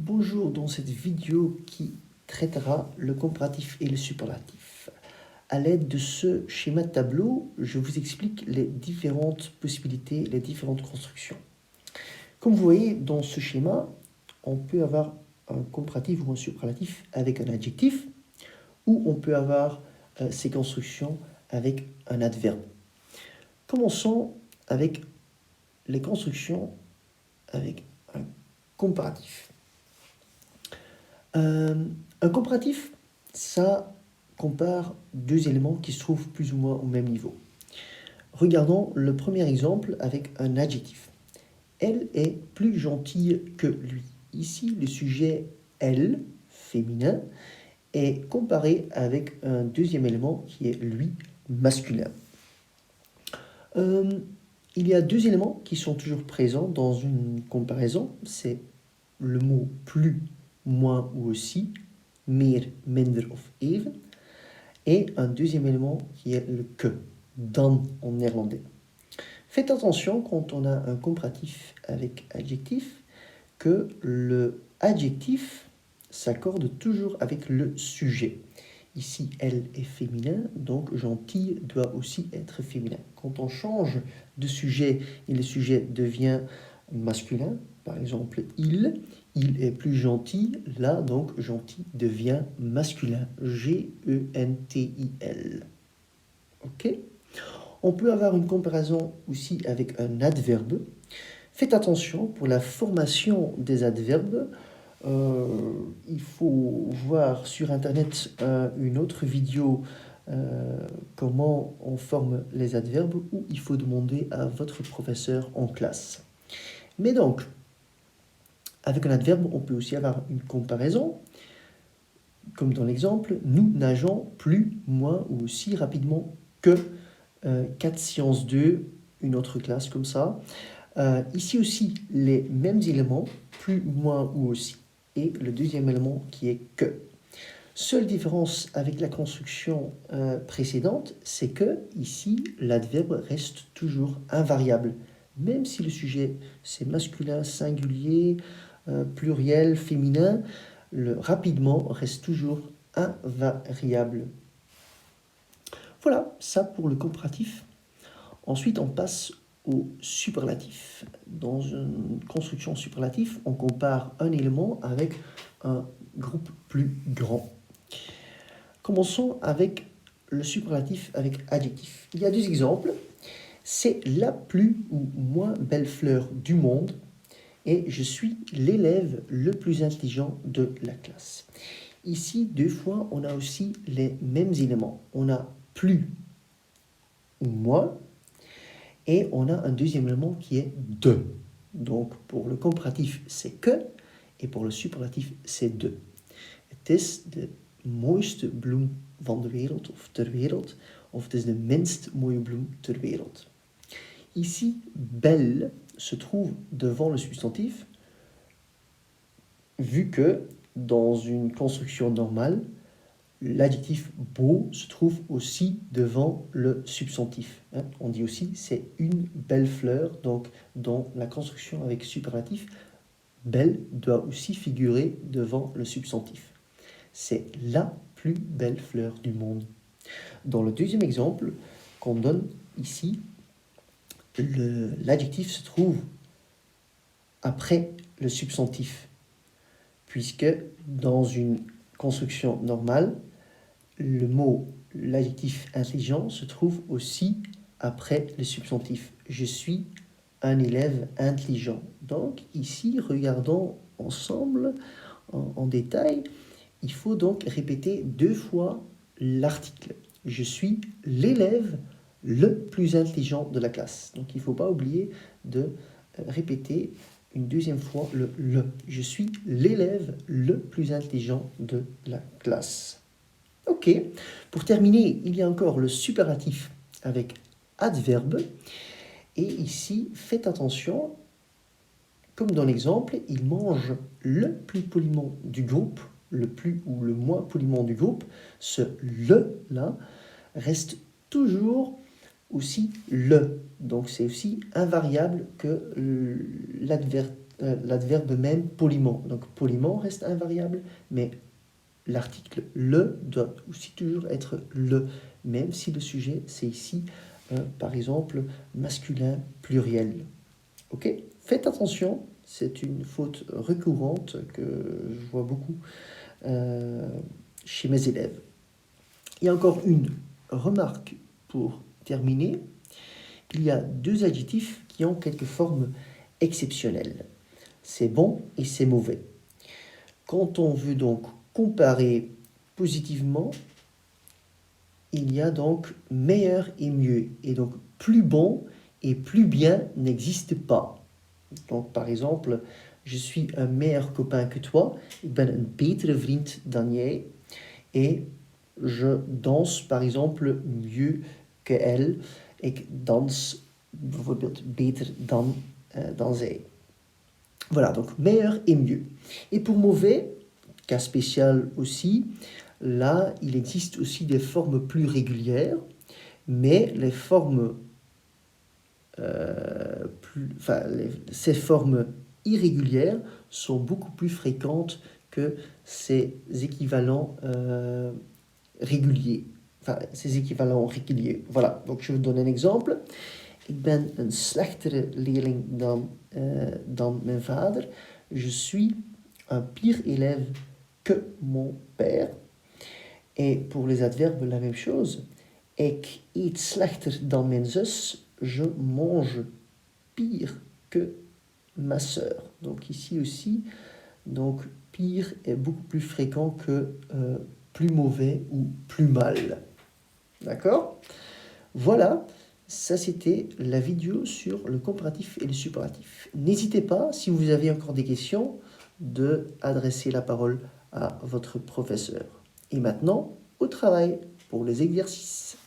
Bonjour, dans cette vidéo qui traitera le comparatif et le superlatif. À l'aide de ce schéma de tableau, je vous explique les différentes possibilités, les différentes constructions. Comme vous voyez dans ce schéma, on peut avoir un comparatif ou un superlatif avec un adjectif, ou on peut avoir ces constructions avec un adverbe. Commençons avec les constructions avec un comparatif. Un comparatif, ça compare deux éléments qui se trouvent plus ou moins au même niveau. Regardons le premier exemple avec un adjectif. Elle est plus gentille que lui. Ici, le sujet elle, féminin, est comparé avec un deuxième élément qui est lui, masculin. Il y a deux éléments qui sont toujours présents dans une comparaison. C'est le mot plus, moins ou aussi, meer, minder of even. Et un deuxième élément qui est le que, dan en néerlandais. Faites attention quand on a un comparatif avec adjectif que le adjectif s'accorde toujours avec le sujet. Ici, elle est féminin, donc gentil doit aussi être féminin. Quand on change de sujet et le sujet devient masculin, par exemple il est plus gentil, là donc gentil devient masculin, G-E-N-T-I-L. Ok? On peut avoir une comparaison aussi avec un adverbe. Faites attention pour la formation des adverbes. Il faut voir sur internet une autre vidéo comment on forme les adverbes, ou il faut demander à votre professeur en classe. Mais donc, avec un adverbe, on peut aussi avoir une comparaison. Comme dans l'exemple, nous nageons plus, moins ou aussi rapidement que 4 sciences 2, une autre classe comme ça. Ici aussi, les mêmes éléments, plus, moins ou aussi, et le deuxième élément qui est que. Seule différence avec la construction précédente, c'est que ici, l'adverbe reste toujours invariable. Même si le sujet c'est masculin, singulier, pluriel, féminin, le rapidement reste toujours invariable. Voilà, ça pour le comparatif. Ensuite, on passe au superlatif. Dans une construction superlative, on compare un élément avec un groupe plus grand. Commençons avec le superlatif avec adjectif. Il y a deux exemples. C'est la plus ou moins belle fleur du monde et je suis l'élève le plus intelligent de la classe. Ici, deux fois, on a aussi les mêmes éléments. On a plus ou moins et on a un deuxième élément qui est de. Donc, pour le comparatif, c'est que et pour le superlatif, c'est de. Het is de mooiste bloem van de wereld of ter wereld, of het is de minst mooie bloem ter wereld. Ici, belle se trouve devant le substantif, vu que dans une construction normale, l'adjectif beau se trouve aussi devant le substantif. On dit aussi c'est une belle fleur, donc dans la construction avec superlatif, belle doit aussi figurer devant le substantif. C'est la plus belle fleur du monde. Dans le deuxième exemple qu'on donne ici, l'adjectif se trouve après le substantif, puisque dans une construction normale, le mot, l'adjectif intelligent se trouve aussi après le substantif. Je suis un élève intelligent. Donc ici, regardons ensemble en détail. Il faut donc répéter deux fois l'article. Je suis l'élève le plus intelligent de la classe. Donc il ne faut pas oublier de répéter une deuxième fois le. Je suis l'élève le plus intelligent de la classe. Ok. Pour terminer, il y a encore le superlatif avec adverbe. Et ici, faites attention, comme dans l'exemple, il mange le plus poliment du groupe, le plus ou le moins poliment du groupe. Ce le là reste toujours aussi le. Donc c'est aussi invariable que l'adverbe même poliment. Donc poliment reste invariable, mais l'article le doit aussi toujours être le, même si le sujet c'est ici, par exemple, masculin pluriel. Ok? Faites attention, c'est une faute récurrente que je vois beaucoup chez mes élèves. Il y a encore une remarque pour terminer. Il y a deux adjectifs qui ont quelques formes exceptionnelles. C'est bon et c'est mauvais. Quand on veut donc comparer positivement, il y a donc meilleur et mieux. Et donc plus bon et plus bien n'existe pas. Donc par exemple, je suis un meilleur copain que toi. Ik ben een betere vriend dan jij. Et je danse par exemple mieux que elle. Ik dans bijvoorbeeld beter dan zij. Voilà, donc meilleur et mieux. Et pour mauvais, cas spécial aussi, là, il existe aussi des formes plus régulières, mais les formes, ces formes irrégulières sont beaucoup plus fréquentes que ces équivalents réguliers. Enfin, ces équivalents réguliers. Voilà, donc je vous donne un exemple. Ik ben een slechtere leerling dan mijn vader. Je suis un pire élève que mon père. Et pour les adverbes, la même chose. Ik eet slechter dan mijn zus. Je mange pire que ma sœur. Donc ici aussi, donc pire est beaucoup plus fréquent que plus mauvais ou plus mal. D'accord? Voilà, ça c'était la vidéo sur le comparatif et le superlatif. N'hésitez pas, si vous avez encore des questions, de adresser la parole à votre professeur. Et maintenant, au travail pour les exercices.